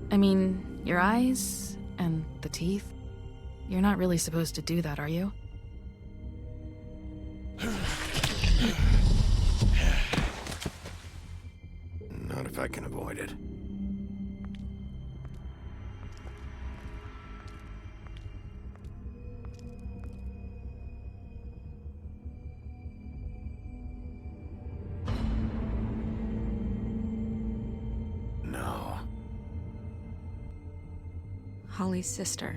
I mean, your eyes and the teeth. You're not really supposed to do that, are you? Not if I can avoid it. No. Holly's sister,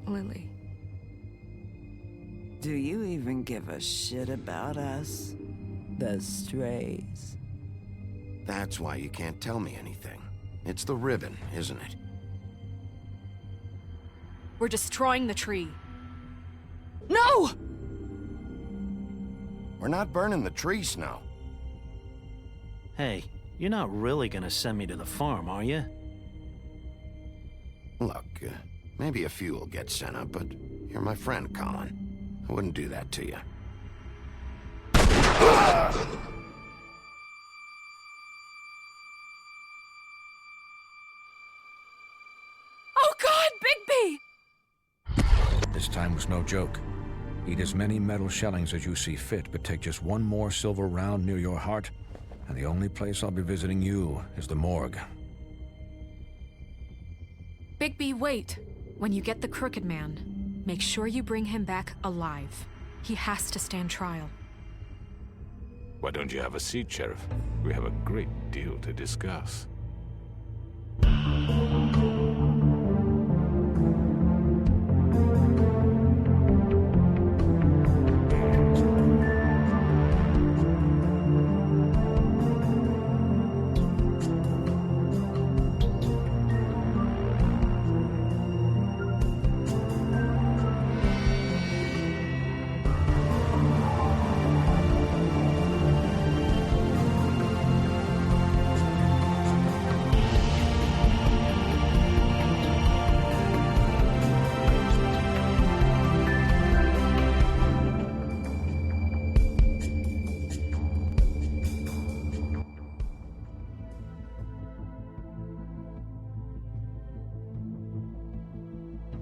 Lily. Do you even give a shit about us? The Strays. That's why you can't tell me anything. It's the ribbon, isn't it? We're destroying the tree. No! We're not burning the tree, Snow. Hey, you're not really gonna send me to the farm, are you? Look, maybe a few will get sent up, but you're my friend, Colin. I wouldn't do that to you. Oh God, Bigby! This time was no joke. Eat as many metal shellings as you see fit, but take just one more silver round near your heart, and the only place I'll be visiting you is the morgue. Bigby, wait. When you get the Crooked Man, make sure you bring him back alive. He has to stand trial. Why don't you have a seat, Sheriff? We have a great deal to discuss.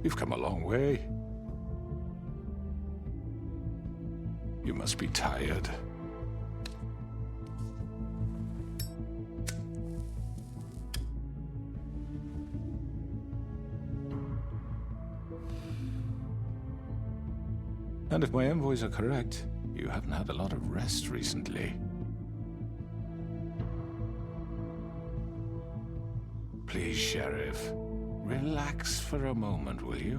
You've come a long way. You must be tired. And if my envoys are correct, you haven't had a lot of rest recently. Please, Sheriff. Relax for a moment, will you?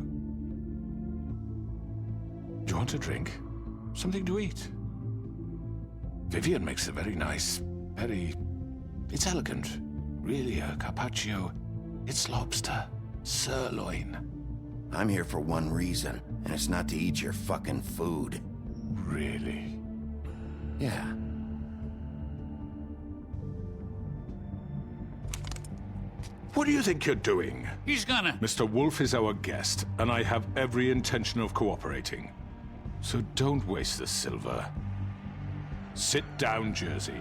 Do you want a drink? Something to eat? Vivian makes a very nice, it's elegant. Really a carpaccio. It's lobster. Sirloin. I'm here for one reason, and it's not to eat your fucking food. Really? Yeah. What do you think you're doing? He's gonna... Mr. Wolf is our guest, and I have every intention of cooperating. So don't waste the silver. Sit down, Jersey.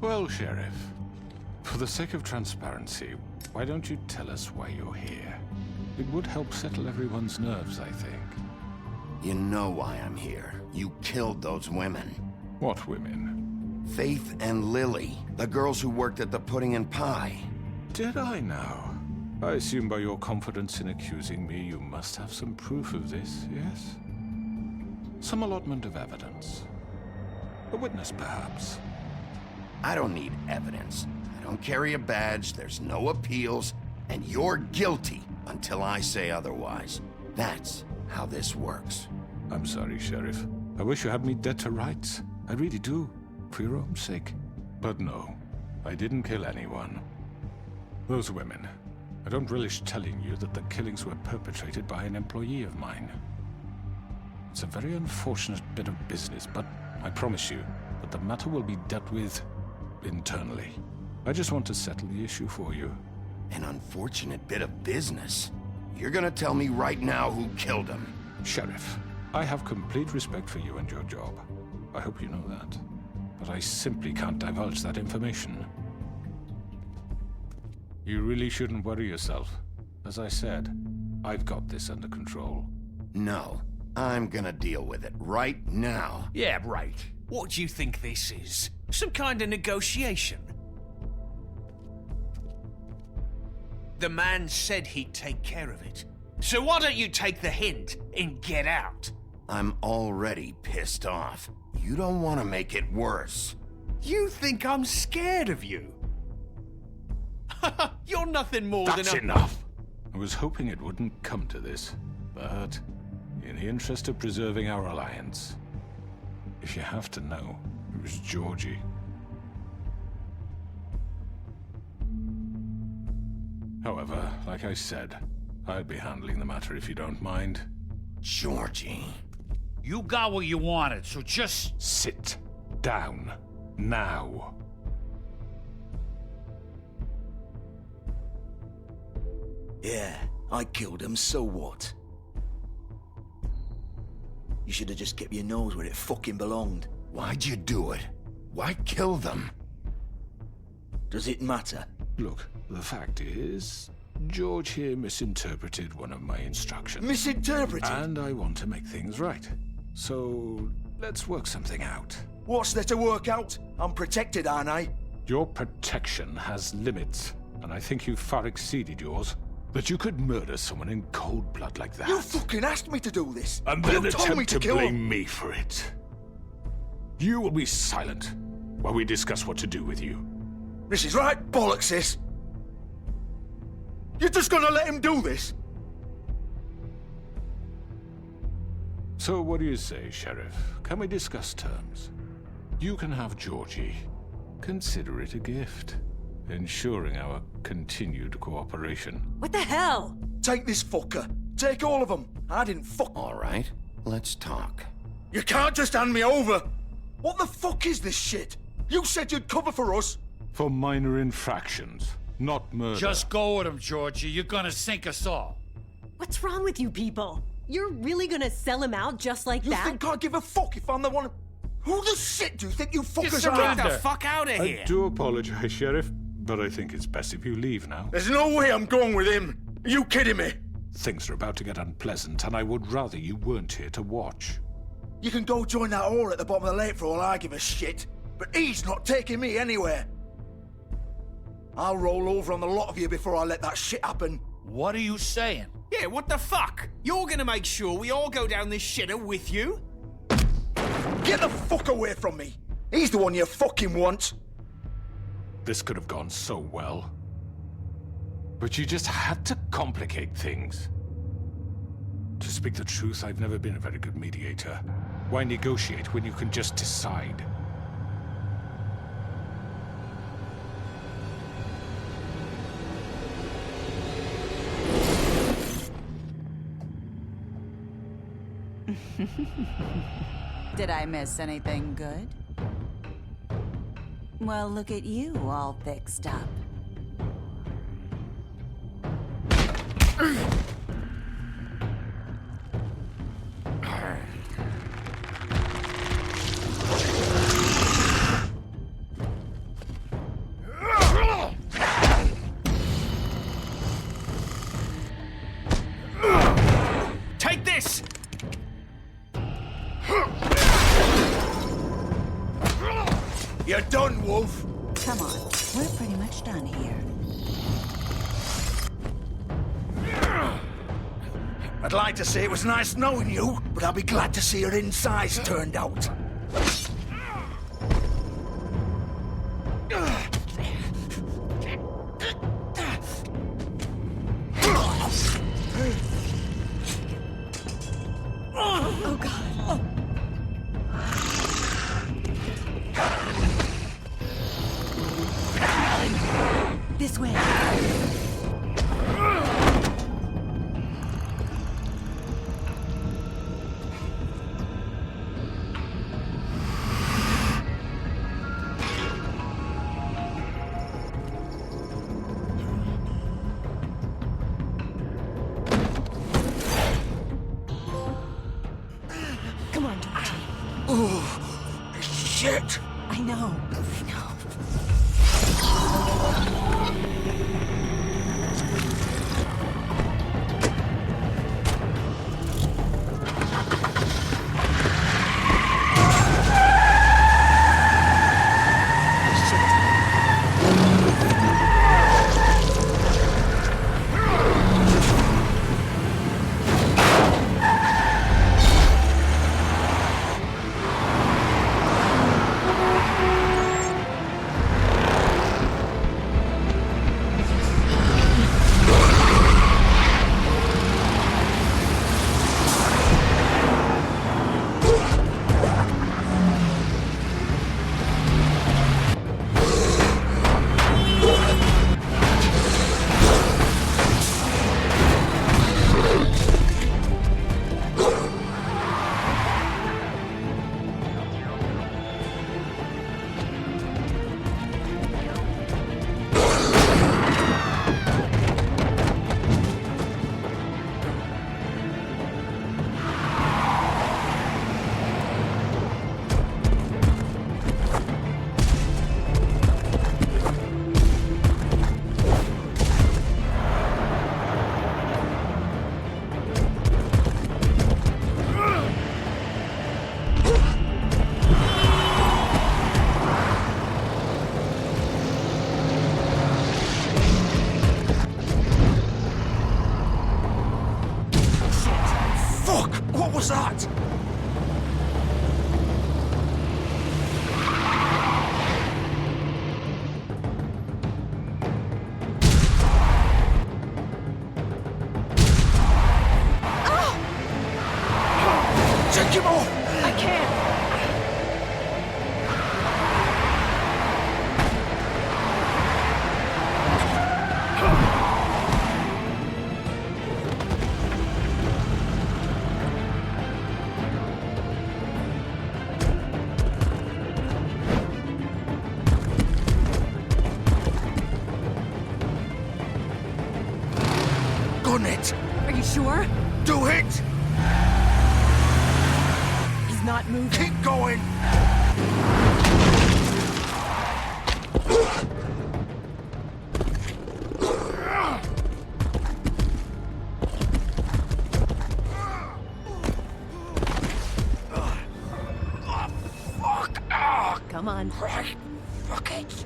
Well, Sheriff, for the sake of transparency, why don't you tell us why you're here? It would help settle everyone's nerves, I think. You know why I'm here. You killed those women. What women? Faith and Lily, the girls who worked at the Pudding and Pie. Did I now? I assume by your confidence in accusing me, you must have some proof of this, yes? Some allotment of evidence. A witness, perhaps. I don't need evidence. I don't carry a badge, there's no appeals. and you're guilty until I say otherwise. That's how this works. I'm sorry, Sheriff. I wish you had me dead to rights. I really do, for your own sake. But no, I didn't kill anyone. Those women. I don't relish telling you that the killings were perpetrated by an employee of mine. It's a very unfortunate bit of business, but I promise you that the matter will be dealt with internally. I just want to settle the issue for you. An unfortunate bit of business? You're gonna tell me right now who killed him? Sheriff, I have complete respect for you and your job. I hope you know that. But I simply can't divulge that information. You really shouldn't worry yourself. As I said, I've got this under control. No, I'm gonna deal with it right now. Yeah, right. What do you think this is? Some kind of negotiation? The man said he'd take care of it. So why don't you take the hint and get out? I'm already pissed off. You don't want to make it worse. You think I'm scared of you? You're nothing more That's than a... enough! I was hoping it wouldn't come to this, but in the interest of preserving our alliance, if you have to know, it was Georgie. However, like I said, I'll be handling the matter if you don't mind. Georgie. You got what you wanted, so just... Sit down. Now. Yeah, I killed him, so what? You should have just kept your nose where it fucking belonged. Why'd you do it? Why kill them? Does it matter? Look, the fact is, George here misinterpreted one of my instructions. Misinterpreted? And I want to make things right. So, let's work something out. What's there to work out? I'm protected, aren't I? Your protection has limits, and I think you've far exceeded yours. That you could murder someone in cold blood like that. You fucking asked me to do this! And then you told me attempt to to kill blame him. me for it. You will be silent while we discuss what to do with you. This is right bollocks, this! You're just gonna let him do this? So what do you say, Sheriff? Can we discuss terms? You can have Georgie. Consider it a gift, ensuring our continued cooperation. What the hell? Take this fucker. Take all of them. I didn't fuck... All right, let's talk. You can't just hand me over! What the fuck is this shit? You said you'd cover for us! For minor infractions, not murder. Just go with him, Georgie. You're gonna sink us all. What's wrong with you people? You're really gonna sell him out just like You that? think I give a fuck if I'm the one... Who the shit do you think you fuckers surrender. are? Get the fuck out of here! I do apologize, Sheriff, but I think it's best if you leave now. There's no way I'm going with him. Are you kidding me? Things are about to get unpleasant, and I would rather you weren't here to watch. You can go join that whore at the bottom of the lake for all I give a shit. But he's not taking me anywhere. I'll roll over on the lot of you before I let that shit happen. What are you saying? Yeah, what the fuck? You're gonna make sure we all go down this shitter with you? Get the fuck away from me. He's the one you fucking want. This could have gone so well. But you just had to complicate things. To speak the truth, I've never been a very good mediator. Why negotiate when you can just decide? Did I miss anything good? Well, look at you, all fixed up. Take this! You're done, Wolf. Come on, we're pretty much done here. I'd like to say it was nice knowing you, but I'll be glad to see your insides turned out. This way. Come on, Georgie. Oh, shit! I know. Fuck! What was that? Take him off! I can't. Gun it! Are you sure? Do it! He's not moving. Keep going! Come on. Right. Fuck it.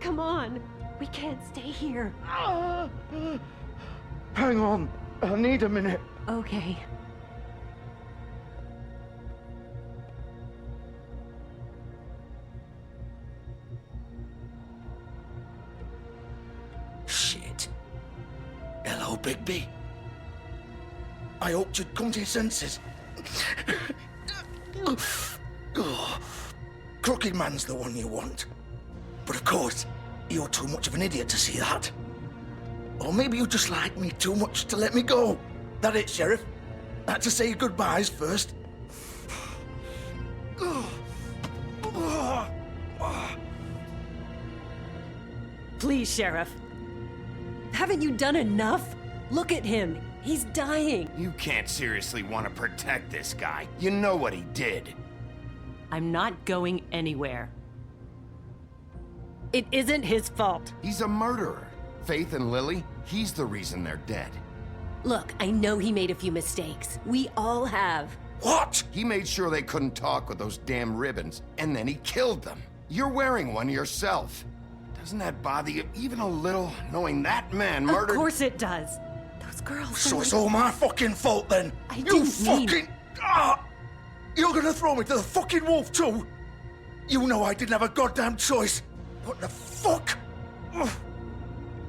Come on. We can't stay here. Hang on. I need a minute. Okay. Shit. Hello, Bigby. I hoped you'd come to your senses. Oh, Crooked Man's the one you want. But of course, you're too much of an idiot to see that. Or maybe you just like me too much to let me go. That it, Sheriff? Had to say your goodbyes first. Please, Sheriff. Haven't you done enough? Look at him. He's dying. You can't seriously want to protect this guy. You know what he did. I'm not going anywhere. It isn't his fault. He's a murderer. Faith and Lily, he's the reason they're dead. Look, I know he made a few mistakes. We all have. What? He made sure they couldn't talk with those damn ribbons, and then he killed them. You're wearing one yourself. Doesn't that bother you even a little, knowing that man murdered... Of course it does. Those girls... So it's all my fucking fault then? I You didn't mean- fucking... You're gonna throw me to the fucking wolf too? You know I didn't have a goddamn choice. What the fuck? Ugh.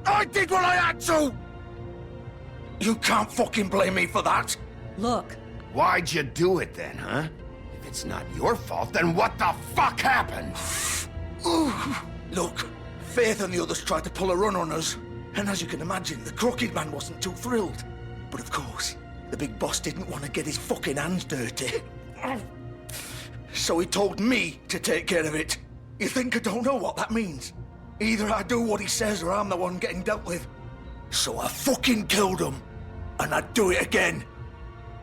I did what I had to! You can't fucking blame me for that. Look, Why'd you do it then, huh? If it's not your fault, then what the fuck happened? Look, Faith and the others tried to pull a run on us. And as you can imagine, the Crooked Man wasn't too thrilled. But of course, the big boss didn't want to get his fucking hands dirty. So he told me to take care of it. You think I don't know what that means? Either I do what he says or I'm the one getting dealt with. So I fucking killed him. And I'd do it again.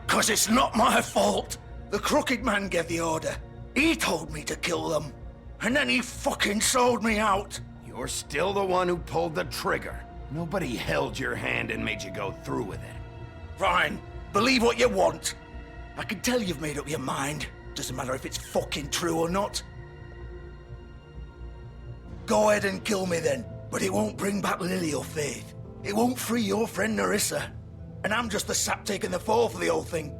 'Cause it's not my fault. The Crooked Man gave the order. He told me to kill them. And then he fucking sold me out. You're still the one who pulled the trigger. Nobody held your hand and made you go through with it. Fine. Believe what you want. I can tell you've made up your mind. Doesn't matter if it's fucking true or not. Go ahead and kill me then. But it won't bring back Lily or Faith. It won't free your friend Nerissa. And I'm just the sap taking the fall for the whole thing.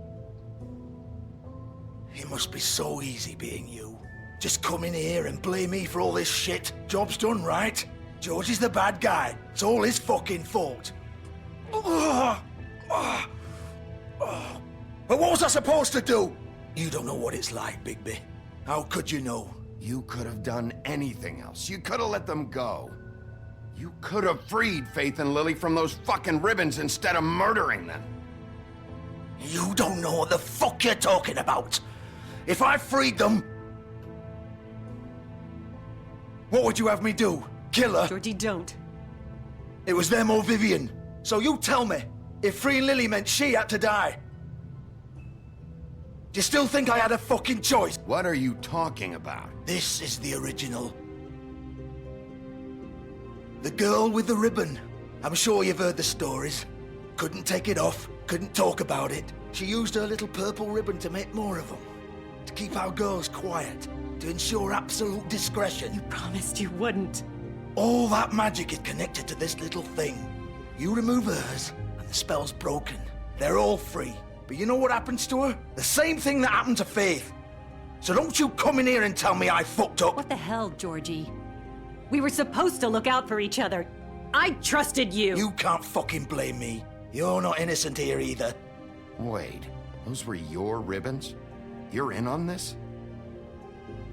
It must be so easy being you. Just come in here and blame me for all this shit. Job's done, right? George is the bad guy. It's all his fucking fault. But what was I supposed to do? You don't know what it's like, Bigby. How could you know? You could have done anything else. You could have let them go. You could have freed Faith and Lily from those fucking ribbons instead of murdering them. You don't know what the fuck you're talking about. If I freed them... What would you have me do? Kill her? Georgie, don't. It was them or Vivian. So you tell me, if freeing Lily meant she had to die, do you still think I had a fucking choice? What are you talking about? This is the original. The girl with the ribbon. I'm sure you've heard the stories. Couldn't take it off, couldn't talk about it. She used her little purple ribbon to make more of them. To keep our girls quiet. To ensure absolute discretion. You promised you wouldn't. All that magic is connected to this little thing. You remove hers, and the spell's broken. They're all free. But you know what happens to her? The same thing that happened to Faith. So don't you come in here and tell me I fucked up. What the hell, Georgie? We were supposed to look out for each other. I trusted you. You can't fucking blame me. You're not innocent here either. Wait, those were your ribbons? You're in on this?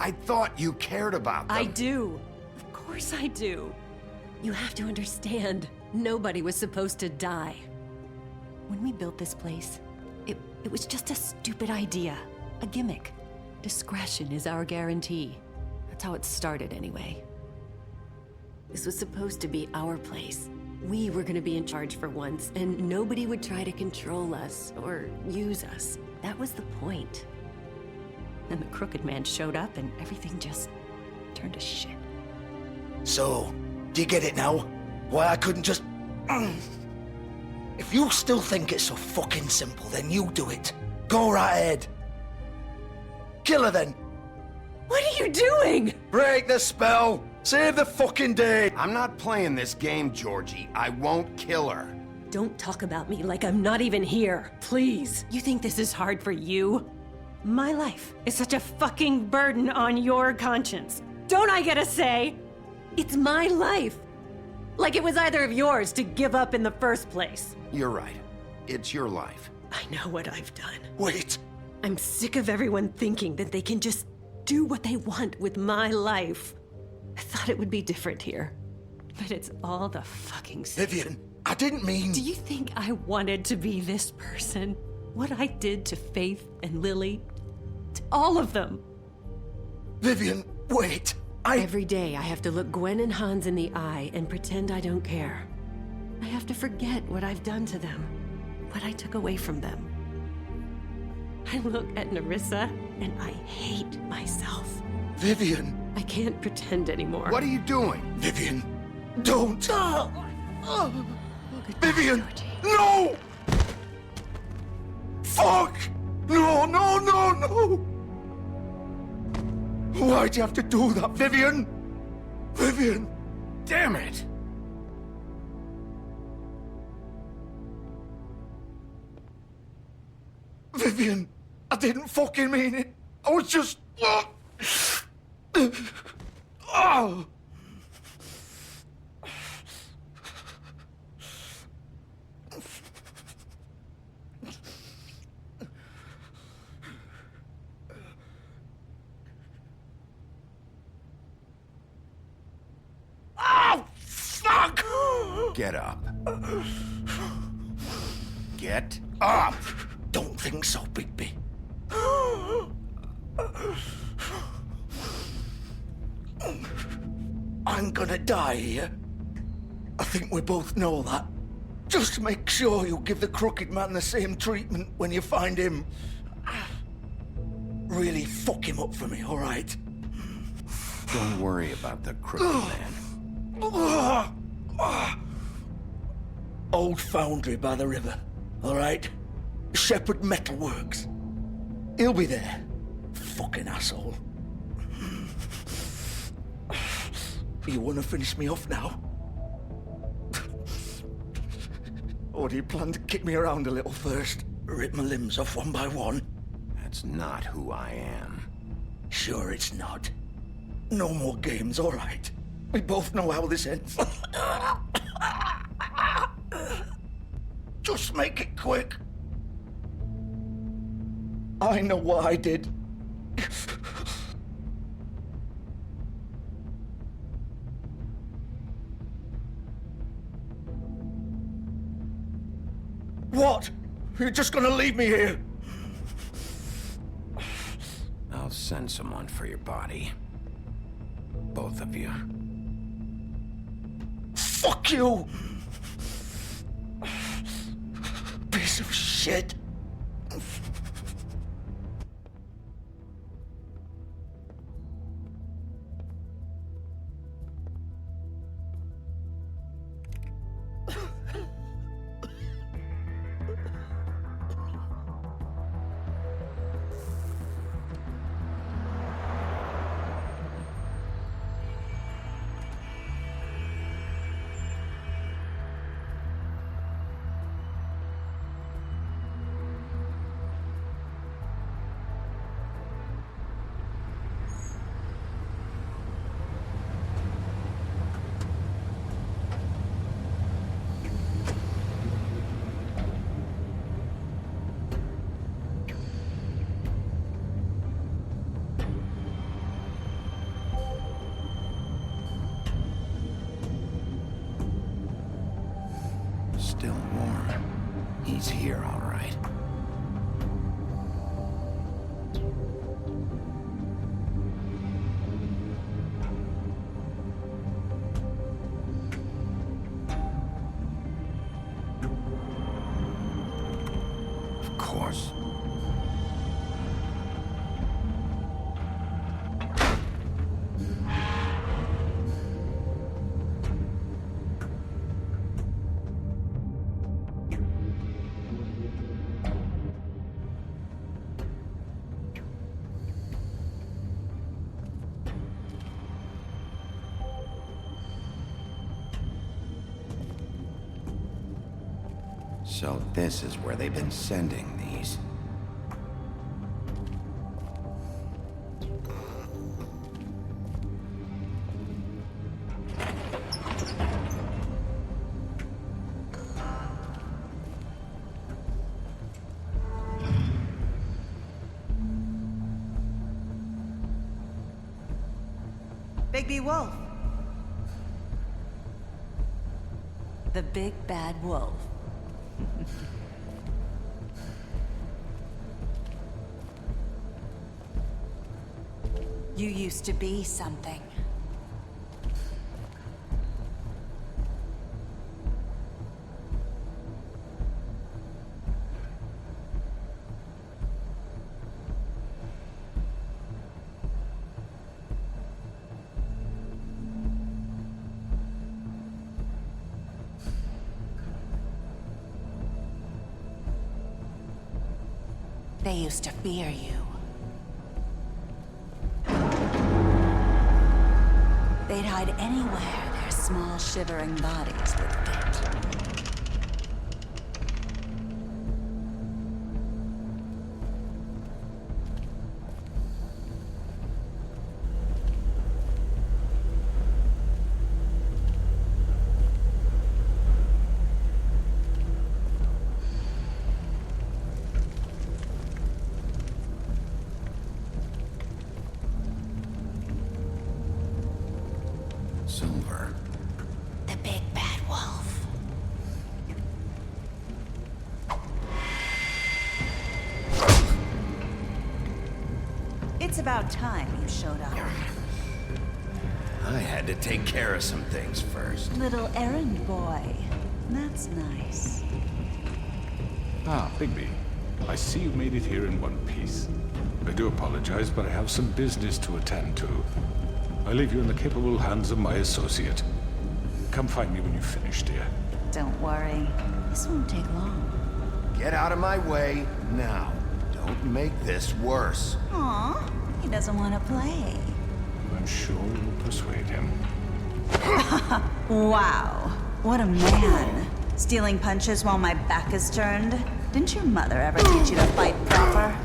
I thought you cared about them. I do. Of course I do. You have to understand, nobody was supposed to die. When we built this place, it was just a stupid idea. A gimmick. Discretion is our guarantee. That's how it started anyway. This was supposed to be our place. We were gonna be in charge for once, and nobody would try to control us or use us. That was the point. Then the Crooked Man showed up and everything just turned to shit. So, do you get it now? Why I couldn't just... If you still think it's so fucking simple, then you do it. Go right ahead. Kill her then. What are you doing? Break the spell. Save the fucking day. I'm not playing this game, Georgie. I won't kill her. Don't talk about me like I'm not even here, please. You think this is hard for you? My life is such a fucking burden on your conscience. Don't I get a say? It's my life. Like it was either of yours to give up in the first place. You're right. It's your life. I know what I've done. Wait. I'm sick of everyone thinking that they can just do what they want with my life. I thought it would be different here. But it's all the fucking same. Vivian, I didn't mean... Do you think I wanted to be this person? What I did to Faith and Lily? To all of them? Vivian, wait. Every day I have to look Gwen and Hans in the eye and pretend I don't care. I have to forget what I've done to them. What I took away from them. I look at Nerissa and I hate myself. Vivian. I can't pretend anymore. What are you doing? Vivian, don't. Vivian, no! Fuck! No, no, no! no! Why'd you have to do that, Vivian? Vivian! Damn it! Vivian, I didn't fucking mean it. I was just... Oh! Oh, fuck! Get up. Get up! Don't think so, Bigby. I'm gonna die here. I think we both know that. Just make sure you give the Crooked Man the same treatment when you find him. Really fuck him up for me, all right? Don't worry about the Crooked Man. Old foundry by the river, all right? Shepherd Metalworks. He'll be there. Fucking asshole. You want to finish me off now? Or do you plan to kick me around a little first? Rip my limbs off one by one? That's not who I am. Sure it's not. No more games, all right? We both know how this ends. Just make it quick. I know what I did. What? You're just gonna leave me here? I'll send someone for your body. Both of you. Fuck you! Piece of shit. Still warm. He's here, all right. Of course. So this is where they've been sending these. Bigby Wolf. The big bad wolf. You used to be something. They used to fear you. They'd hide anywhere their small, shivering bodies would fit. Silver. The big bad wolf. It's about time you showed up. I had to take care of some things first. Little errand boy. That's nice. Ah, Bigby. I see you made it here in one piece. I do apologize, but I have some business to attend to. I leave you in the capable hands of my associate. Come find me when you've finished, dear. Don't worry. This won't take long. Get out of my way now. Don't make this worse. Aw, he doesn't want to play. I'm sure you'll persuade him. Wow, what a man. Stealing punches while my back is turned? Didn't your mother ever teach you to fight proper?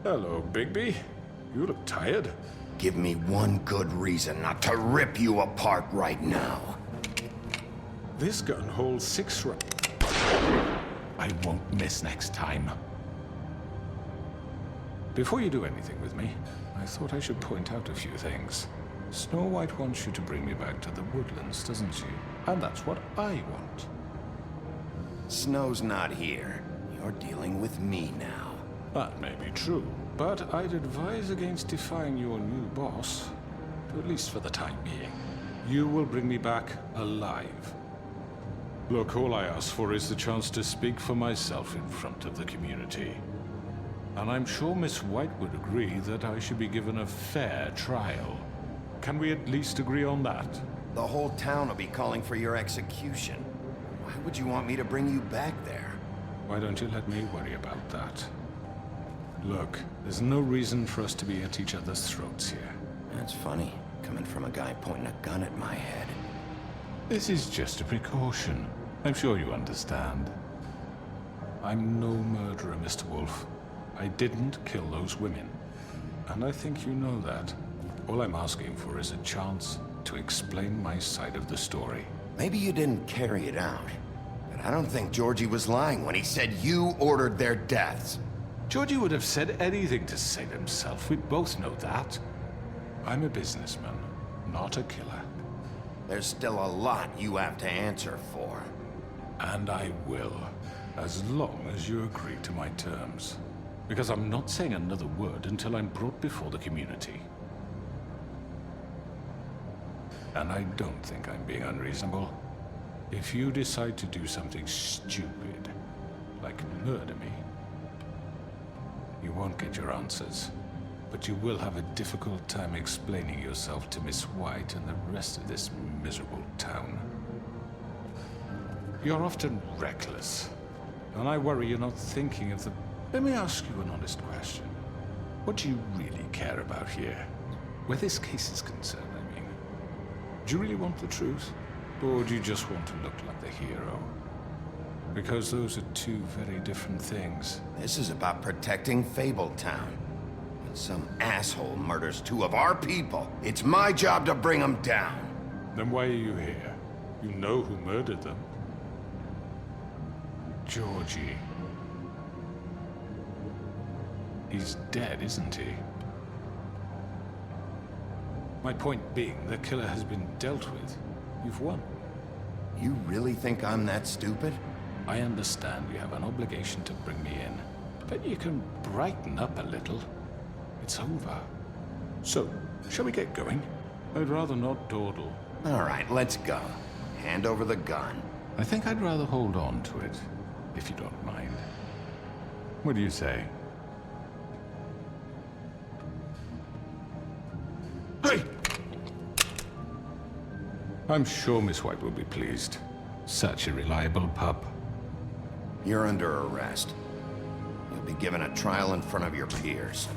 Hello, Bigby. You look tired. Give me one good reason not to rip you apart right now. This gun holds 6 rounds. I won't miss next time. Before you do anything with me, I thought I should point out a few things. Snow White wants you to bring me back to the woodlands, doesn't she? And that's what I want. Snow's not here. You're dealing with me now. That may be true, but I'd advise against defying your new boss, at least for the time being. You will bring me back alive. Look, all I ask for is the chance to speak for myself in front of the community. And I'm sure Miss White would agree that I should be given a fair trial. Can we at least agree on that? The whole town will be calling for your execution. Why would you want me to bring you back there? Why don't you let me worry about that? Look, there's no reason for us to be at each other's throats here. That's funny, coming from a guy pointing a gun at my head. This is just a precaution. I'm sure you understand. I'm no murderer, Mr. Wolf. I didn't kill those women. And I think you know that. All I'm asking for is a chance to explain my side of the story. Maybe you didn't carry it out, but I don't think Georgie was lying when he said you ordered their deaths. Georgie would have said anything to save himself. We both know that. I'm a businessman, not a killer. There's still a lot you have to answer for. And I will, as long as you agree to my terms. Because I'm not saying another word until I'm brought before the community. And I don't think I'm being unreasonable. If you decide to do something stupid, like murder me, you won't get your answers. But you will have a difficult time explaining yourself to Miss White and the rest of this miserable town. You're often reckless, and I worry you're not thinking of the... Let me ask you an honest question. What do you really care about here? Where this case is concerned, I mean. Do you really want the truth? Or do you just want to look like the hero? Because those are two very different things. This is about protecting Fabletown. When some asshole murders 2 of our people, it's my job to bring them down. Then why are you here? You know who murdered them. Georgie. He's dead, isn't he? My point being, the killer has been dealt with. You've won. You really think I'm that stupid? I understand you have an obligation to bring me in, but you can brighten up a little. It's over. So, shall we get going? I'd rather not dawdle. All right, let's go. Hand over the gun. I think I'd rather hold on to it, if you don't mind. What do you say? Hey! I'm sure Miss White will be pleased. Such a reliable pup. You're under arrest. You'll be given a trial in front of your peers.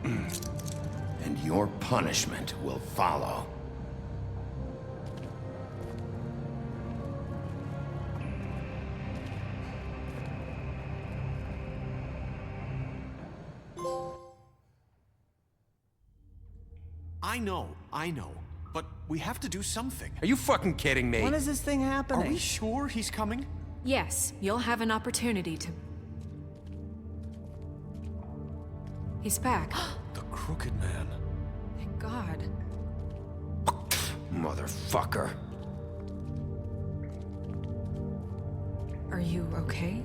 And your punishment will follow. I know. But we have to do something. Are you fucking kidding me? When is this thing happening? Are we sure he's coming? Yes, you'll have an opportunity to... He's back. The Crooked Man. Thank God. Motherfucker. Are you okay?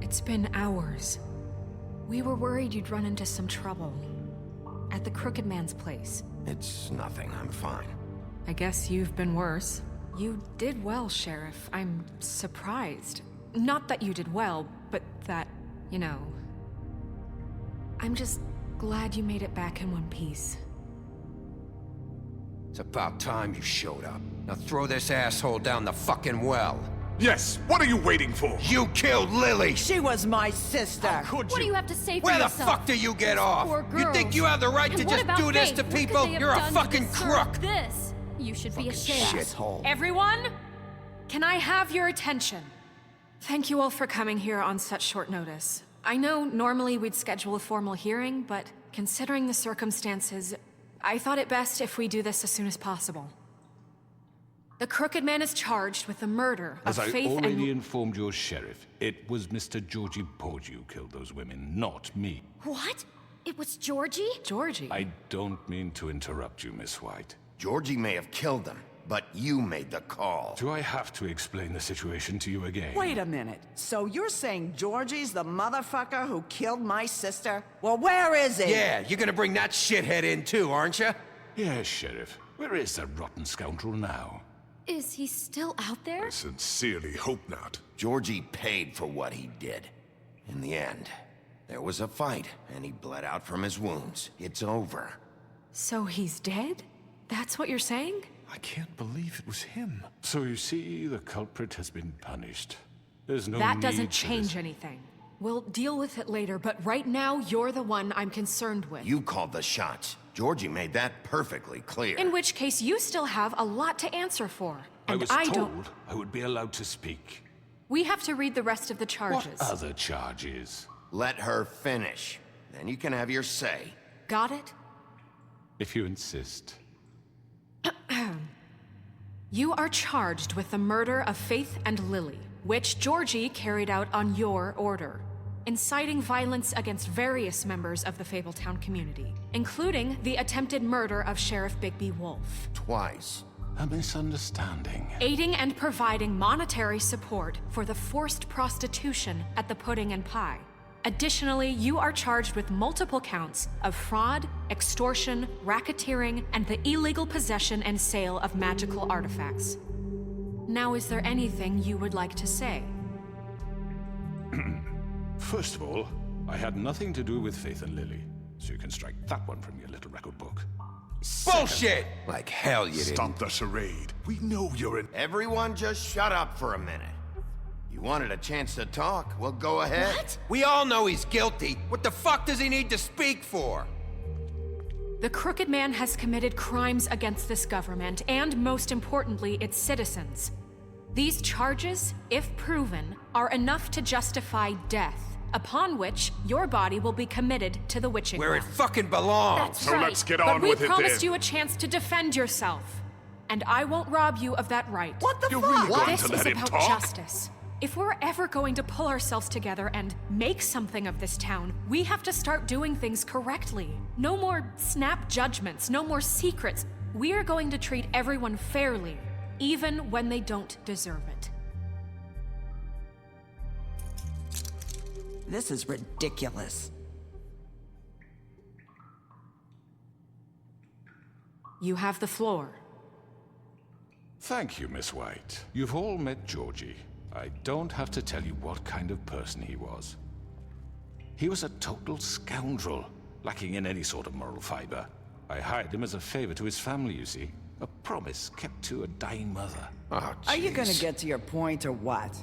It's been hours. We were worried you'd run into some trouble. At the Crooked Man's place. It's nothing. I'm fine. I guess you've been worse. You did well, Sheriff. I'm surprised. Not that you did well, but that, you know... I'm just glad you made it back in one piece. It's about time you showed up. Now throw this asshole down the fucking well. Yes! What are you waiting for? You killed Lily! She was my sister! How could you? What do you have to say for Where the yourself? fuck do you get off? Poor You think girls. you have the right And to what just about do this Faith? to What could people? they have You're a done to fucking deserve crook! This. You should be ashamed. Shithole. Everyone, can I have your attention? Thank you all for coming here on such short notice. I know normally we'd schedule a formal hearing, but considering the circumstances, I thought it best if we do this as soon as possible. The Crooked Man is charged with the murder of As I Faith already and... informed your sheriff, it was Mr. Georgie Porgy who killed those women, not me. What? It was Georgie? Georgie? I don't mean to interrupt you, Miss White. Georgie may have killed them, but you made the call. Do I have to explain the situation to you again? Wait a minute. So you're saying Georgie's the motherfucker who killed my sister? Well, where is he? Yeah, you're gonna bring that shithead in too, aren't you? Yes, Sheriff. Where is that rotten scoundrel now? Is he still out there? I sincerely hope not. Georgie paid for what he did. In the end, there was a fight, and he bled out from his wounds. It's over. So he's dead? That's what you're saying? I can't believe it was him. So you see, the culprit has been punished. There's no That need doesn't for change this. anything. We'll deal with it later, but right now, you're the one I'm concerned with. You called the shots. Georgie made that perfectly clear. In which case, you still have a lot to answer for. And I was don't... told I would be allowed to speak. We have to read the rest of the charges. What other charges? Let her finish. Then you can have your say. Got it? If you insist. You are charged with the murder of Faith and Lily, which Georgie carried out on your order, inciting violence against various members of the Fabletown community, including the attempted murder of Sheriff Bigby Wolf. Twice. A misunderstanding. Aiding and providing monetary support for the forced prostitution at the Pudding and Pie. Additionally, you are charged with multiple counts of fraud, extortion, racketeering, and the illegal possession and sale of magical artifacts. Now, is there anything you would like to say? First of all, I had nothing to do with Faith and Lily, so you can strike that one from your little record book. Bullshit! Like hell you didn't. Stop the charade. We know you're in... Everyone just shut up for a minute. You wanted a chance to talk, well, go ahead. What? We all know he's guilty. What the fuck does he need to speak for? The Crooked Man has committed crimes against this government, and most importantly, its citizens. These charges, if proven, are enough to justify death, upon which your body will be committed to the witching Where it well. fucking belongs. That's So right. let's get on with it But we promised then. you a chance to defend yourself, and I won't rob you of that right. What the You're fuck? really going This to is let him about talk? justice. If we're ever going to pull ourselves together and make something of this town, we have to start doing things correctly. No more snap judgments, no more secrets. We are going to treat everyone fairly, even when they don't deserve it. This is ridiculous. You have the floor. Thank you, Miss White. You've all met Georgie. I don't have to tell you what kind of person he was. He was a total scoundrel, lacking in any sort of moral fiber. I hired him as a favor to his family, you see. A promise kept to a dying mother. Oh, Are you gonna jeez. get to your point or what?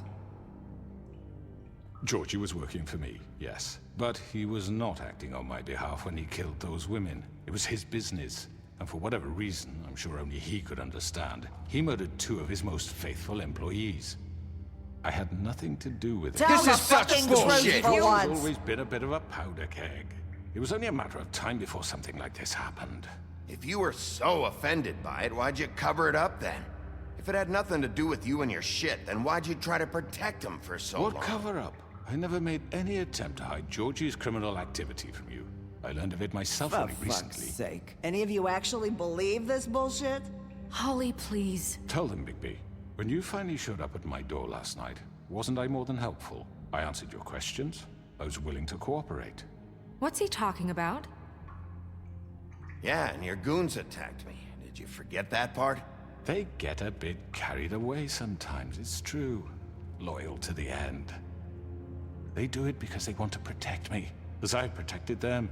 Georgie was working for me, yes. But he was not acting on my behalf when he killed those women. It was his business. And for whatever reason, I'm sure only he could understand, he murdered 2 of his most faithful employees. I had nothing to do with it. Tell This the is such fucking bullshit. truth for He's once. always been a bit of a powder keg. It was only a matter of time before something like this happened. If you were so offended by it, why'd you cover it up then? If it had nothing to do with you and your shit, then why'd you try to protect him for so long? What cover up? I never made any attempt to hide Georgie's criminal activity from you. I learned of it myself For only fuck's recently. sake. Any of you actually believe this bullshit? Holly, please. Tell them, Bigby. When you finally showed up at my door last night, wasn't I more than helpful? I answered your questions. I was willing to cooperate. What's he talking about? Yeah, and your goons attacked me. Did you forget that part? They get a bit carried away sometimes, it's true. Loyal to the end. They do it because they want to protect me, as I protected them.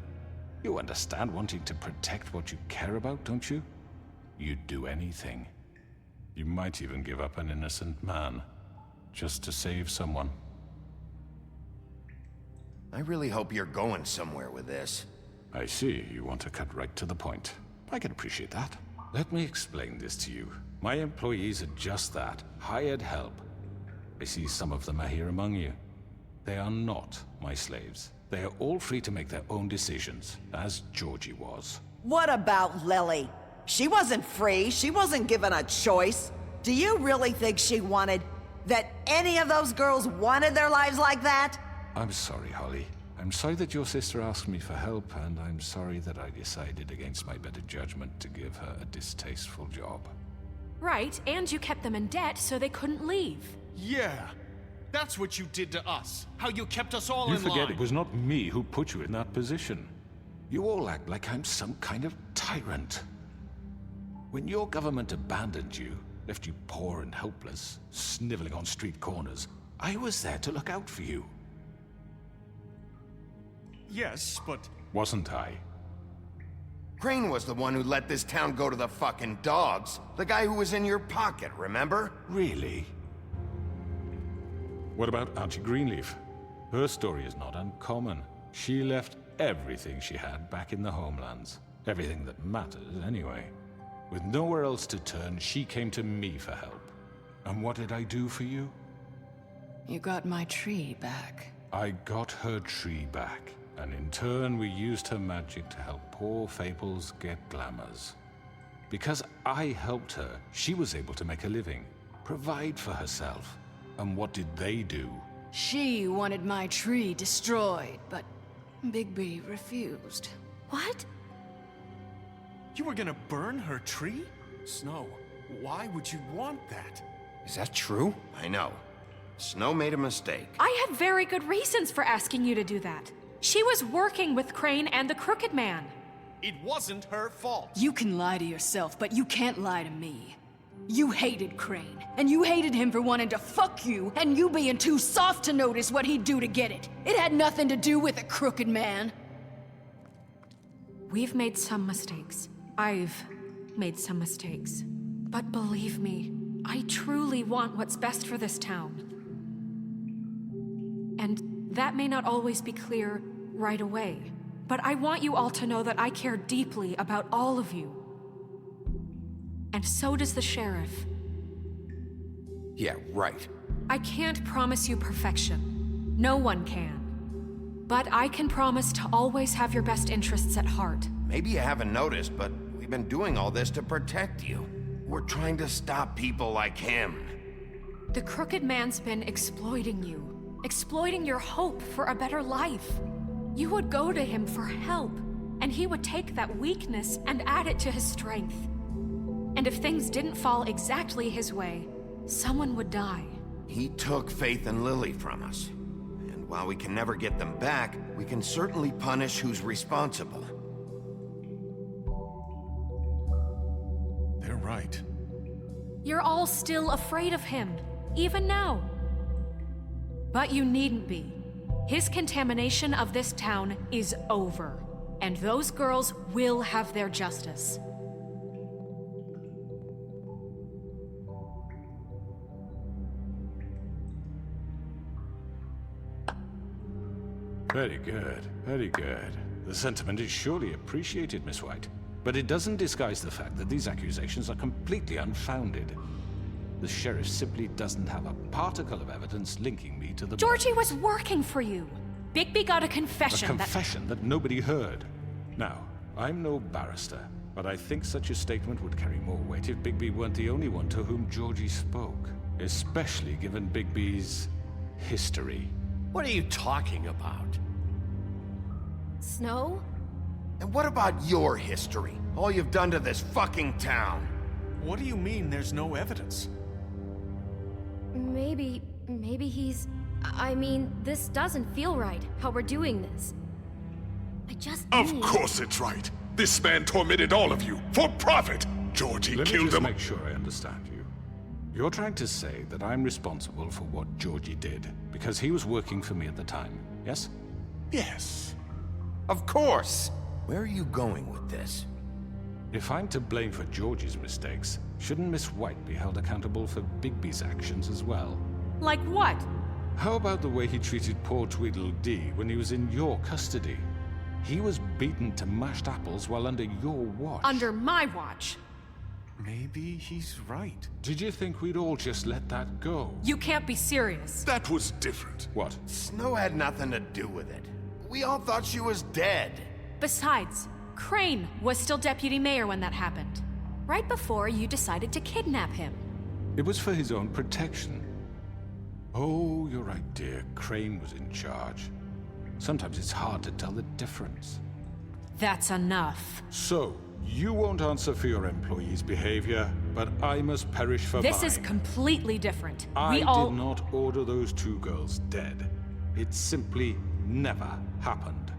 You understand wanting to protect what you care about, don't you? You'd do anything. You might even give up an innocent man, just to save someone. I really hope you're going somewhere with this. I see, you want to cut right to the point. I can appreciate that. Let me explain this to you. My employees are just that, hired help. I see some of them are here among you. They are not my slaves. They are all free to make their own decisions, as Georgie was. What about Lily? She wasn't free. She wasn't given a choice. Do you really think she wanted... that any of those girls wanted their lives like that? I'm sorry, Holly. I'm sorry that your sister asked me for help, and I'm sorry that I decided against my better judgment to give her a distasteful job. Right, and you kept them in debt so they couldn't leave. Yeah, that's what you did to us. How you kept us all You in line. forget it was not me who put you in that position. You all act like I'm some kind of tyrant. When your government abandoned you, left you poor and helpless, sniveling on street corners, I was there to look out for you. Yes, but... Wasn't I? Crane was the one who let this town go to the fucking dogs. The guy who was in your pocket, remember? Really? What about Archie Greenleaf? Her story is not uncommon. She left everything she had back in the homelands. Everything that mattered, anyway. With nowhere else to turn, she came to me for help. And what did I do for you? You got my tree back. I got her tree back. And in turn, we used her magic to help poor Fables get glamours. Because I helped her, she was able to make a living, provide for herself. And what did they do? She wanted my tree destroyed, but Bigby refused. What? You were gonna burn her tree? Snow, why would you want that? Is that true? I know. Snow made a mistake. I had very good reasons for asking you to do that. She was working with Crane and the Crooked Man. It wasn't her fault. You can lie to yourself, but you can't lie to me. You hated Crane, and you hated him for wanting to fuck you, and you being too soft to notice what he'd do to get it. It had nothing to do with the Crooked Man. We've made some mistakes. I've made some mistakes. But believe me, I truly want what's best for this town. And that may not always be clear right away, but I want you all to know that I care deeply about all of you. And so does the sheriff. Yeah, right. I can't promise you perfection. No one can. But I can promise to always have your best interests at heart. Maybe you haven't noticed, but we've been doing all this to protect you. We're trying to stop people like him. The Crooked Man's been exploiting you. Exploiting your hope for a better life. You would go to him for help, and he would take that weakness and add it to his strength. And if things didn't fall exactly his way, someone would die. He took Faith and Lily from us. And while we can never get them back, we can certainly punish who's responsible. They're right. You're all still afraid of him, even now. But you needn't be. His contamination of this town is over, and those girls will have their justice. Very good, very good. The sentiment is surely appreciated, Miss White. But it doesn't disguise the fact that these accusations are completely unfounded. The sheriff simply doesn't have a particle of evidence linking me to the... Georgie was working for you. Bigby got a confession A confession that nobody heard. Now, I'm no barrister, but I think such a statement would carry more weight if Bigby weren't the only one to whom Georgie spoke. Especially given Bigby's history. What are you talking about? Snow? And what about your history? All you've done to this fucking town? What do you mean there's no evidence? Maybe he's... I mean, this doesn't feel right, how we're doing this. I just Of need... course it's right. This man tormented all of you for profit. Georgie Let me killed just them. make sure I understand you. You're trying to say that I'm responsible for what Georgie did because he was working for me at the time, yes? Yes. Of course! Where are you going with this? If I'm to blame for Georgie's mistakes, shouldn't Miss White be held accountable for Bigby's actions as well? Like what? How about the way he treated poor Tweedledee when he was in your custody? He was beaten to mashed apples while under your watch. Under my watch. Maybe he's right. Did you think we'd all just let that go? You can't be serious. That was different. What? Snow had nothing to do with it. We all thought she was dead. Besides, Crane was still deputy mayor when that happened. Right before you decided to kidnap him. It was for his own protection. Oh, you're right, dear. Crane was in charge. Sometimes it's hard to tell the difference. That's enough. So, you won't answer for your employees' behavior, but I must perish for This mine. is completely different. I We all... did not order those 2 girls dead. It simply never happened.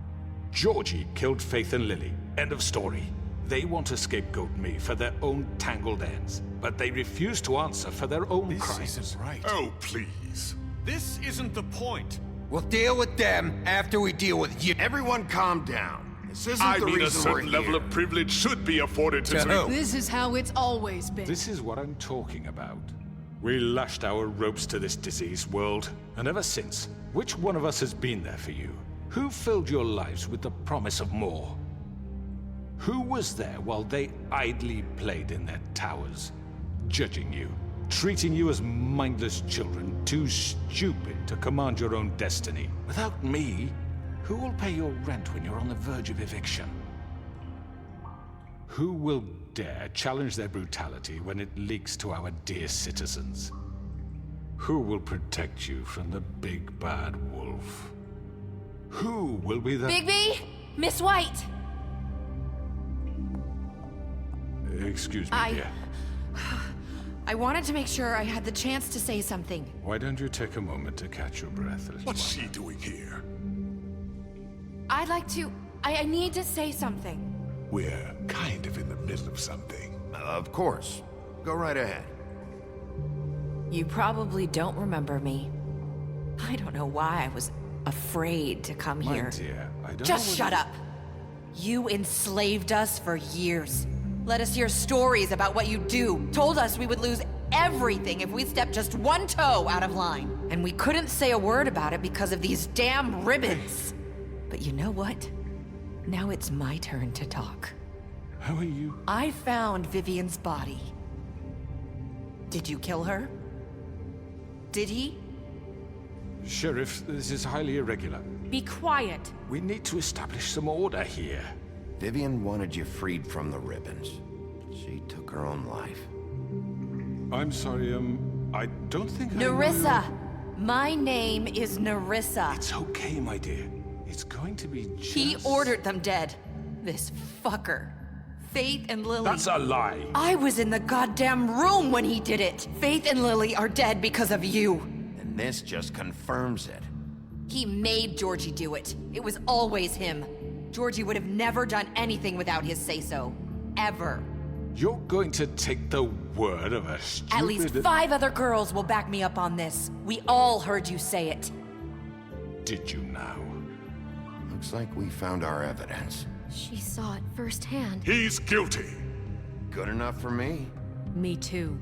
Georgie killed Faith and Lily. End of story. They want to scapegoat me for their own tangled ends, but they refuse to answer for their own crimes. This isn't right. Oh, please. This isn't the point. We'll deal with them after we deal with you. Everyone calm down. This isn't I the mean, a reason we're certain level here. of privilege should be afforded to... To who? This is how it's always been. This is what I'm talking about. We lashed our ropes to this diseased world, and ever since, which one of us has been there for you? Who filled your lives with the promise of more? Who was there while they idly played in their towers, judging you, treating you as mindless children, too stupid to command your own destiny? Without me, who will pay your rent when you're on the verge of eviction? Who will dare challenge their brutality when it leaks to our dear citizens? Who will protect you from the big bad wolf? Who will be the... Bigby! Miss White! Excuse me, dear. I wanted to make sure I had the chance to say something. Why don't you take a moment to catch your breath, little What's she doing here? I'd like to... I need to say something. We're kind of in the middle of something. Of course. Go right ahead. You probably don't remember me. I don't know why I was afraid to come My here. dear, I don't Just know shut up. You enslaved us for years. Let us hear stories about what you do. Told us we would lose everything if we stepped just one toe out of line. And we couldn't say a word about it because of these damn ribbons. But you know what? Now it's my turn to talk. How are you? I found Vivian's body. Did you kill her? Did he? Sheriff, this is highly irregular. Be quiet. We need to establish some order here. Vivian wanted you freed from the ribbons. She took her own life. I'm sorry, I don't think Nerissa! My name is Nerissa. It's okay, my dear. It's going to be just... He ordered them dead. This fucker. Faith and Lily. That's a lie. I was in the goddamn room when he did it. Faith and Lily are dead because of you. And this just confirms it. He made Georgie do it. It was always him. Georgie would have never done anything without his say-so. Ever. You're going to take the word of a stupid... At least 5 other girls will back me up on this. We all heard you say it. Did you now? Looks like we found our evidence. She saw it firsthand. He's guilty. Good enough for me. Me too.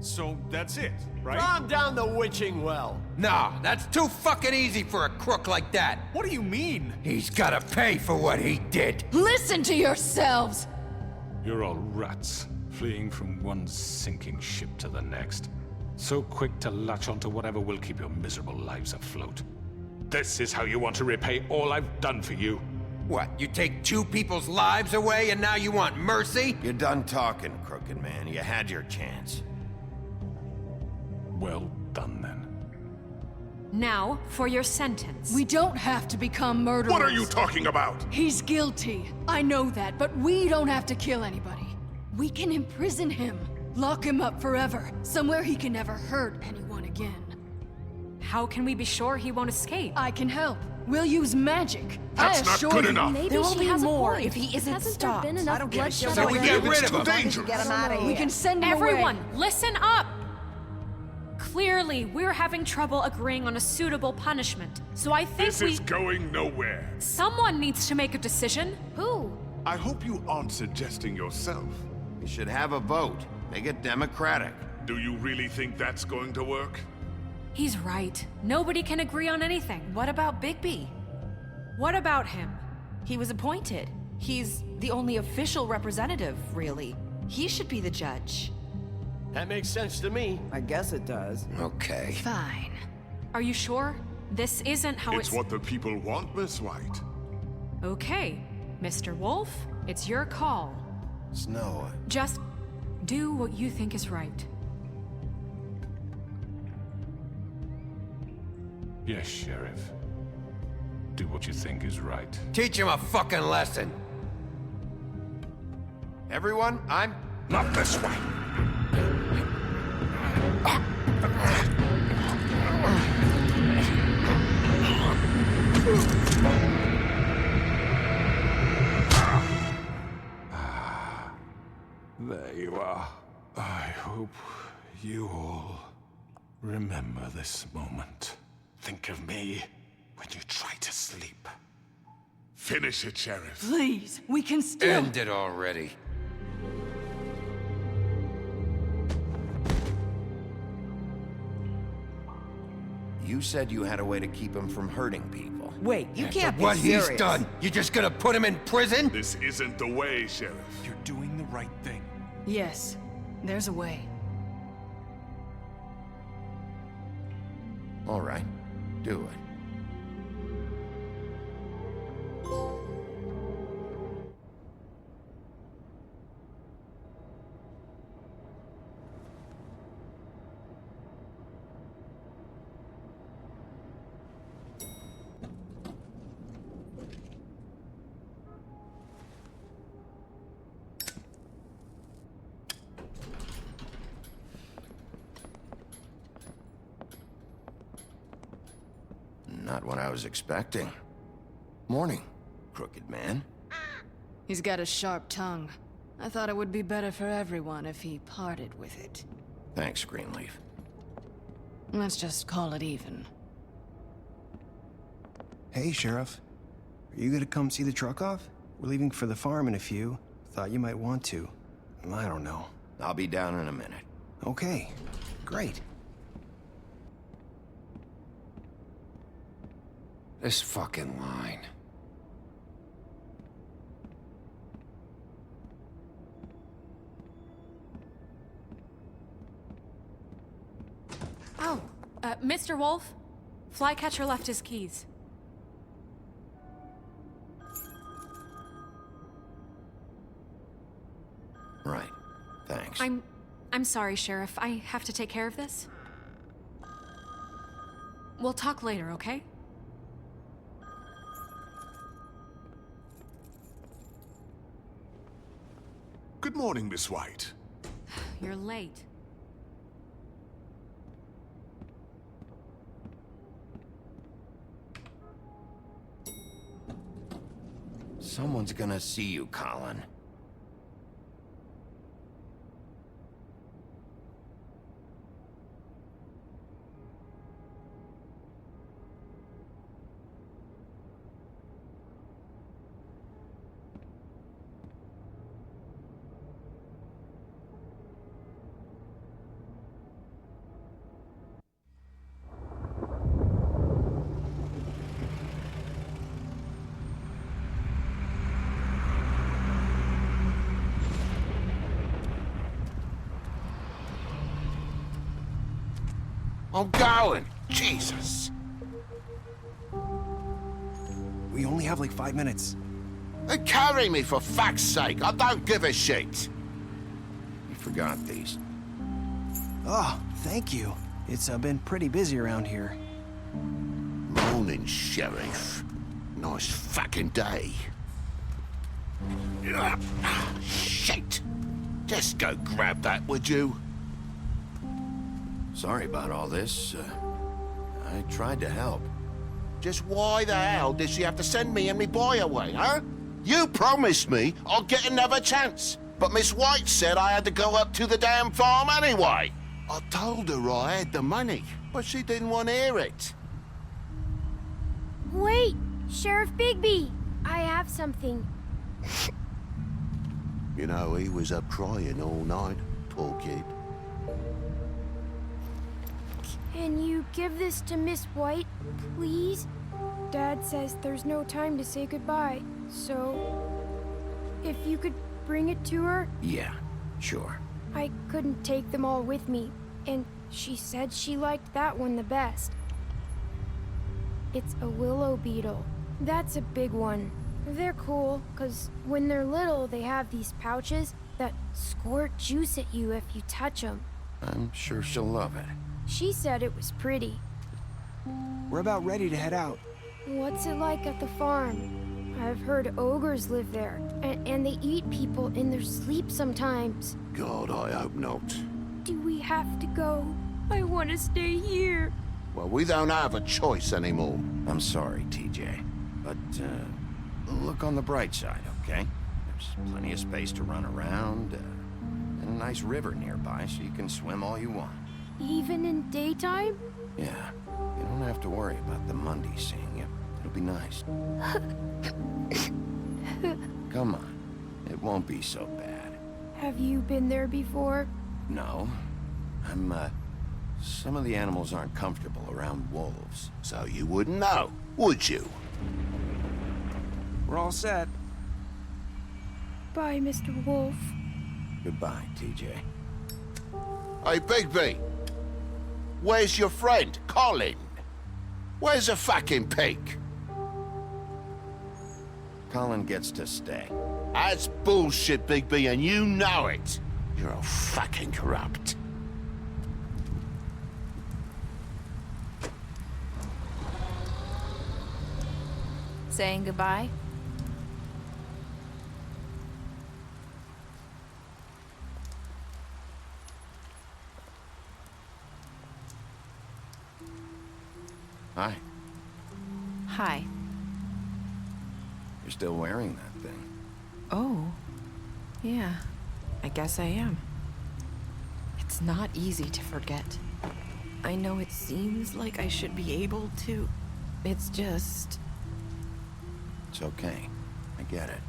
So that's it, right? Calm down the witching well. Nah, that's too fucking easy for a crook like that. What do you mean? He's gotta pay for what he did. Listen to yourselves! You're all rats, fleeing from one sinking ship to the next. So quick to latch onto whatever will keep your miserable lives afloat. This is how you want to repay all I've done for you. What, you take 2 people's lives away and now you want mercy? You're done talking, crooked man. You had your chance. Well done, then. Now, for your sentence. We don't have to become murderers. What are you talking about? He's guilty. I know that, but we don't have to kill anybody. We can imprison him. Lock him up forever. Somewhere he can never hurt anyone again. How can we be sure he won't escape? I can help. We'll use magic. That's I not assure good you. enough. Maybe There will she be has a more point. if he isn't Hasn't stopped. there been I enough don't give a bloodshed shit. So we already? get rid It's of too him. dangerous. Get him out of here. We can send him Everyone, away. listen up! Clearly, we're having trouble agreeing on a suitable punishment. So I think This is going nowhere. someone needs to make a decision. Who? I hope you aren't suggesting yourself. We should have a vote. Make it democratic. Do you really think that's going to work? He's right. Nobody can agree on anything. What about Bigby? What about him? He was appointed. He's the only official representative, really. He should be the judge. That makes sense to me. I guess it does. Okay. Fine. Are you sure? This isn't how It's what the people want, Miss White. Okay, Mr. Wolf, it's your call. Snow. Just do what you think is right. Yes, Sheriff. Do what you think is right. Teach him a fucking lesson. Everyone, I'm... Not this way. There you are. I hope you all remember this moment. Think of me when you try to sleep. Finish it, Sheriff. Please, we can still... End it already. You said you had a way to keep him from hurting people. Wait, you can't be What serious. he's done, you just gonna put him in prison? This isn't the way, Sheriff. You're doing the right thing. Yes, there's a way. All right, do it. Not what I was expecting. Morning, crooked man. He's got a sharp tongue. I thought it would be better for everyone if he parted with it. Thanks, Greenleaf. Let's just call it even. Hey, Sheriff. Are you gonna come see the truck off? We're leaving for the farm in a few. Thought you might want to. I don't know. I'll be down in a minute. Okay, great. This fucking line. Oh, Mr. Wolf? Flycatcher left his keys. Right. Thanks. I'm sorry, Sheriff. I have to take care of this. We'll talk later, okay? Good morning, Miss White. You're late. Someone's gonna see you, Colin. I'm going. Jesus. We only have like 5 minutes. They carry me for fuck's sake. I don't give a shit. You forgot these. Oh, thank you. It's been pretty busy around here. Morning, Sheriff. Nice fucking day. Shit. Just go grab that, would you? Sorry about all this. I tried to help. Just why the hell did she have to send me and me boy away, huh? You promised me I'd get another chance, but Miss White said I had to go up to the damn farm anyway. I told her I had the money, but she didn't want to hear it. Wait, Sheriff Bigby, I have something. You know, he was up crying all night, poor kid. Can you give this to Miss White, please? Dad says there's no time to say goodbye, so if you could bring it to her? Yeah, Sure. I couldn't take them all with me, and she said she liked that one the best. It's a willow beetle. That's a big one. They're cool, 'cause when they're little, they have these pouches that squirt juice at you if you touch them. I'm sure she'll love it. She said it was pretty. We're about ready to head out. What's it like at the farm? I've heard ogres live there, and they eat people in their sleep sometimes. God, I hope not. Do we have to go? I want to stay here. Well, we don't have a choice anymore. I'm sorry, TJ. But, look on the bright side, okay? There's plenty of space to run around, and a nice river nearby so you can swim all you want. Even in daytime? Yeah, you don't have to worry about the Mundy seeing you. It'll be nice. Come on, it won't be so bad. Have you been there before? No, some of the animals aren't comfortable around wolves. So you wouldn't know, would you? We're all set. Bye, Mr. Wolf. Goodbye, TJ. Hey, Bigby. Where's your friend, Colin? Where's the fucking pig? Colin gets to stay. That's bullshit, Bigby, and you know it. You're all fucking corrupt. Saying goodbye? Hi. Hi. You're still wearing that thing. Oh. Yeah. I guess I am. It's not easy to forget. I know it seems like I should be able to. It's just... It's okay. I get it.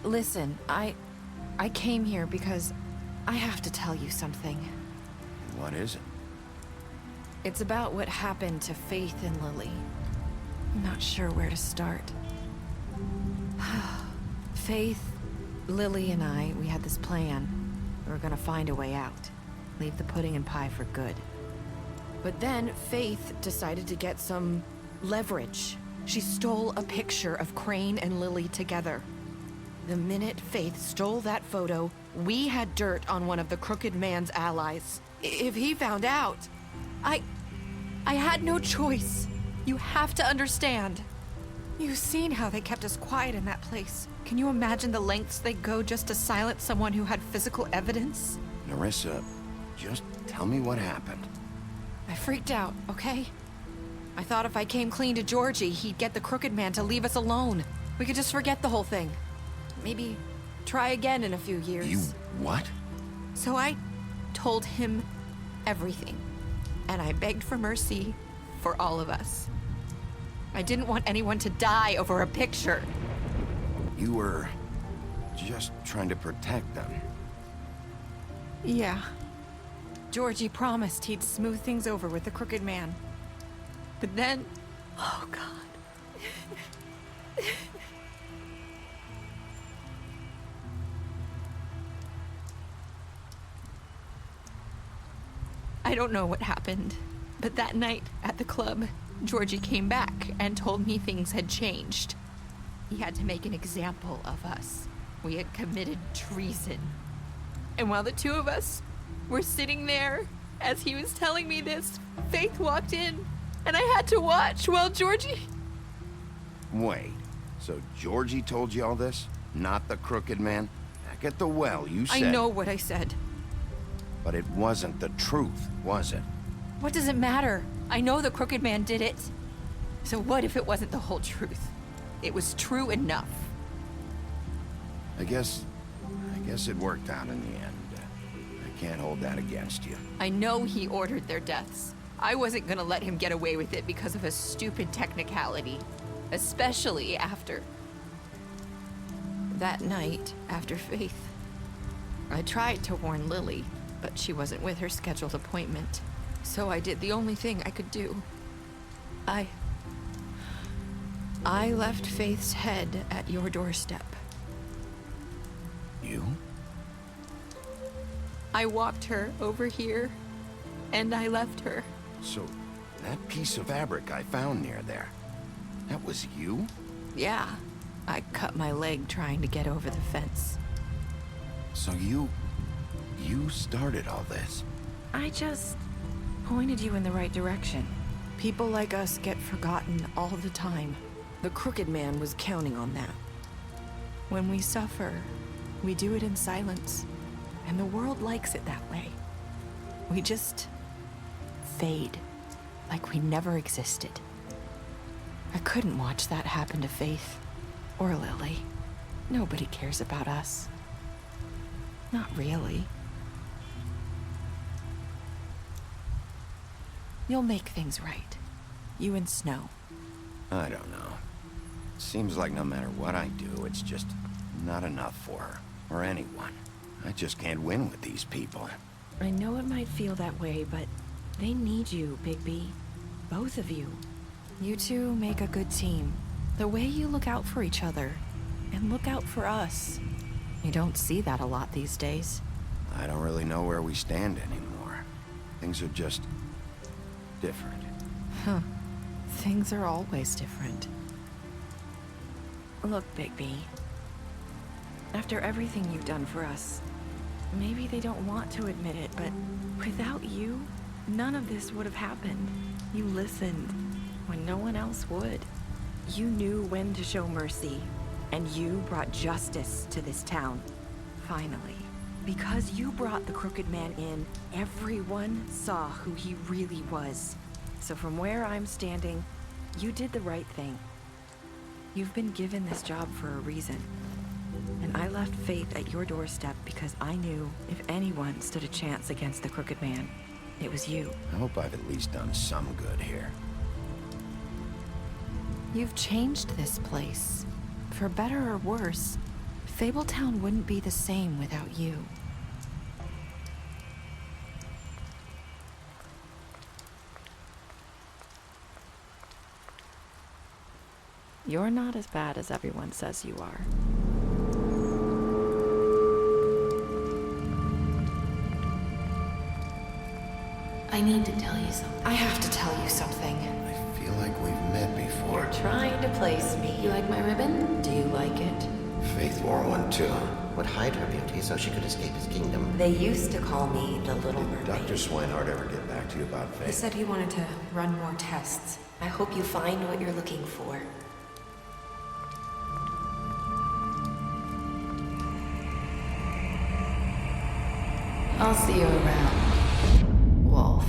Listen, I came here because I have to tell you something. What is it? It's about what happened to Faith and Lily. I'm not sure where to start. Faith, Lily, and I, we had this plan. We were gonna find a way out. Leave the pudding and pie for good. But then Faith decided to get some leverage. She stole a picture of Crane and Lily together. The minute Faith stole that photo, we had dirt on one of the Crooked Man's allies. If he found out, I had no choice. You have to understand. You've seen how they kept us quiet in that place. Can you imagine the lengths they go just to silence someone who had physical evidence? Nerissa, just tell me what happened. I freaked out, okay? I thought if I came clean to Georgie, he'd get the Crooked Man to leave us alone. We could just forget the whole thing. Maybe try again in a few years. You what? So I told him everything. And I begged for mercy for all of us. I didn't want anyone to die over a picture. You were just trying to protect them. Yeah. Georgie promised he'd smooth things over with the Crooked Man. But then... Oh, God. I don't know what happened, but that night at the club, Georgie came back and told me things had changed. He had to make an example of us. We had committed treason. And while the two of us were sitting there, as he was telling me this, Faith walked in, and I had to watch while Georgie... Wait, so Georgie told you all this? Not the Crooked Man? Back at the well, you said... I know what I said. But it wasn't the truth, was it? What does it matter? I know the Crooked Man did it. So what if it wasn't the whole truth? It was true enough. I guess it worked out in the end. I can't hold that against you. I know he ordered their deaths. I wasn't gonna let him get away with it because of a stupid technicality. Especially after... that night, after Faith. I tried to warn Lily, but she wasn't with her scheduled appointment. So I did the only thing I could do. I left Faith's head at your doorstep. You? I walked her over here, and I left her. So, that piece of fabric I found near there, that was you? Yeah, I cut my leg trying to get over the fence. So you started all this? I just pointed you in the right direction. People like us get forgotten all the time. The Crooked Man was counting on that. When we suffer, we do it in silence, and the world likes it that way. We just fade, like we never existed. I couldn't watch that happen to Faith, or Lily. Nobody cares about us. Not really. You'll make things right. You and Snow. I don't know. Seems like no matter what I do, it's just not enough for her, or anyone. I just can't win with these people. I know it might feel that way, but they need you, Bigby. Both of you. You two make a good team. The way you look out for each other, and look out for us. You don't see that a lot these days. I don't really know where we stand anymore. Things are just different. Huh. Things are always different. Look, Bigby. After everything you've done for us, maybe they don't want to admit it, but without you, none of this would have happened. You listened when no one else would. You knew when to show mercy, and you brought justice to this town. Finally. Because you brought the Crooked Man in, everyone saw who he really was. So from where I'm standing, you did the right thing. You've been given this job for a reason. And I left Faith at your doorstep because I knew if anyone stood a chance against the Crooked Man, it was you. I hope I've at least done some good here. You've changed this place. For better or worse, Fabletown wouldn't be the same without you. You're not as bad as everyone says you are. I need to tell you something. I have to tell you something. I feel like we've met before. You're trying to place me. You like my ribbon? Do you like it? Faith wore one too. Would hide her beauty so she could escape his kingdom. They used to call me the Little Mermaid. Dr. Swinehart ever get back to you about Faith? He said he wanted to run more tests. I hope you find what you're looking for. I'll see you around, Wolf.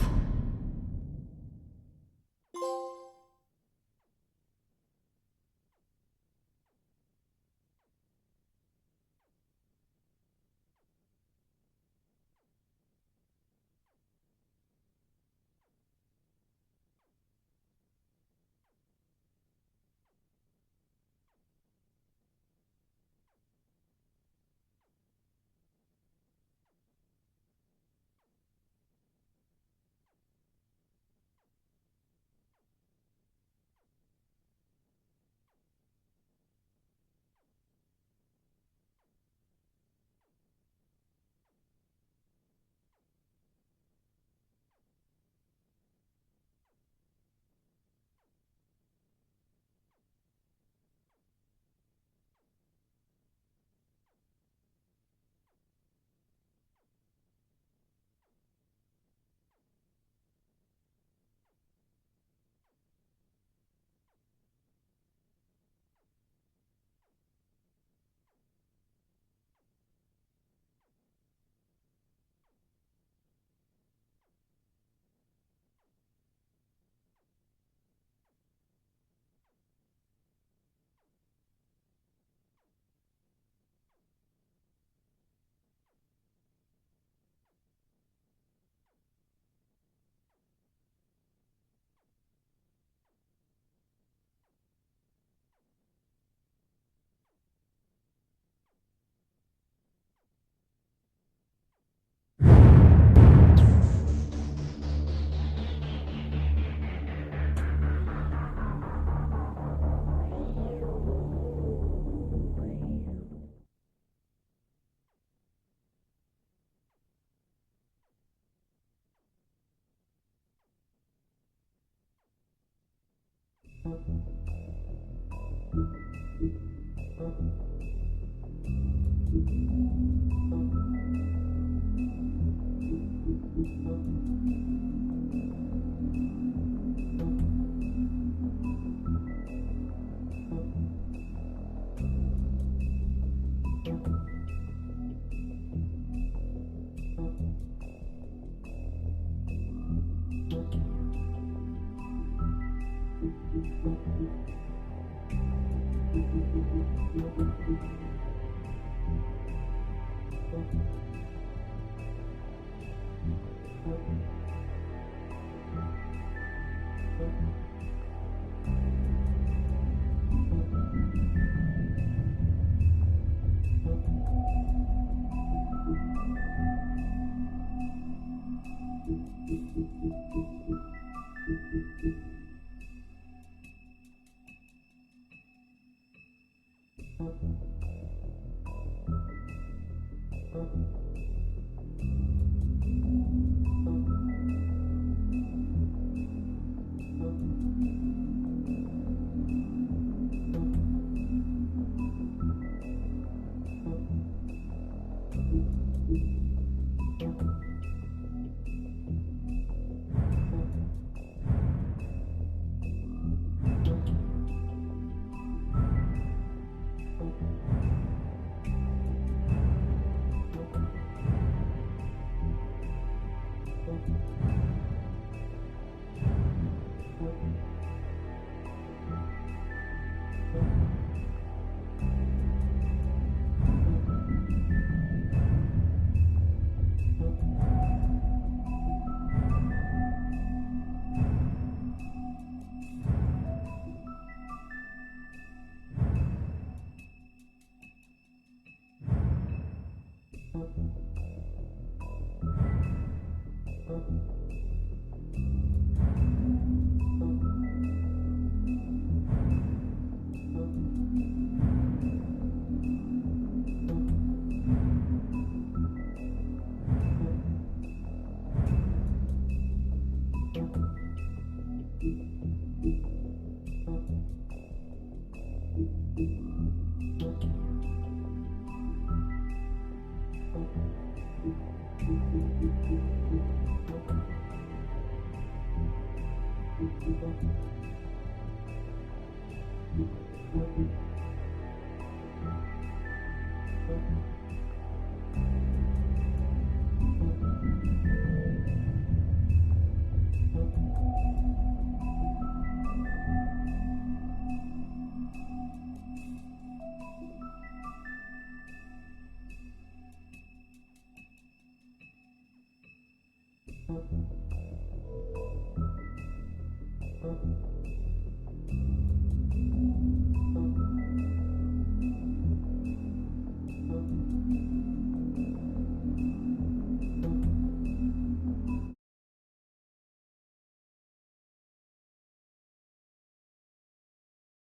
Thank you.